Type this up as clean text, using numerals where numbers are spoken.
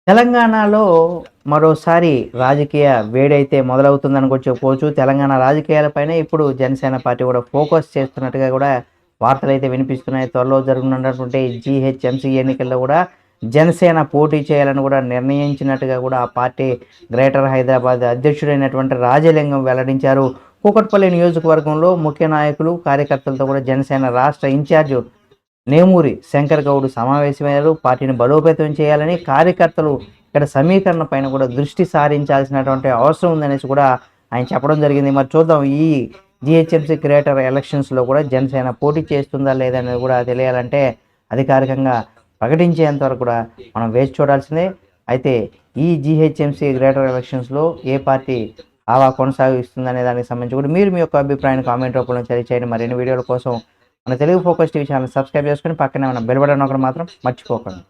తెలంగాణలో మరోసారి రాజకీయ వేడైతే మొదలవుతుందని కూడా చెప్పుకోవచ్చు. తెలంగాణ రాజకీయాలపైనే ఇప్పుడు జనసేన పార్టీ కూడా ఫోకస్ చేస్తున్నట్టుగా కూడా వార్తలైతే వినిపిస్తున్నాయి. త్వరలో జరగనున్నటువంటి జీహెచ్ఎంసీ ఎన్నికల్లో కూడా జనసేన పోటీ చేయాలని కూడా నిర్ణయించినట్టుగా కూడా ఆ పార్టీ గ్రేటర్ హైదరాబాద్ అధ్యక్షుడైనటువంటి రాజలింగం వెల్లడించారు. కూకట్పల్లి నియోజకవర్గంలో ముఖ్య నాయకులు, కార్యకర్తలతో కూడా జనసేన రాష్ట్ర ఇన్ఛార్జ్ నేమూరి శంకర్ గౌడ్ సమావేశమయ్యారు. పార్టీని బలోపేతం చేయాలని, కార్యకర్తలు ఇక్కడ సమీకరణ పైన కూడా దృష్టి సారించాల్సినటువంటి అవసరం ఉందనేసి కూడా ఆయన చెప్పడం జరిగింది. మరి చూద్దాం ఈ జీహెచ్ఎంసీ గ్రేటర్ ఎలక్షన్స్లో కూడా జనసేన పోటీ చేస్తుందా లేదా అనేది కూడా తెలియాలంటే అధికారికంగా ప్రకటించేంత వరకు కూడా మనం వేచి చూడాల్సిందే. అయితే ఈ జీహెచ్ఎంసీ గ్రేటర్ ఎలక్షన్స్లో ఏ పార్టీ హవా కొనసాగిస్తుందనే దానికి సంబంధించి కూడా మీరు మీ యొక్క అభిప్రాయాన్ని కామెంట్ రూపంలో తెలియచేయండి. మరిన్ని వీడియోల కోసం మన Telugu focus TV channel subscribe చేసుకొని పక్కనే ఉన్న బెల్ బటన్ నొక్కడం మాత్రం మర్చిపోకండి.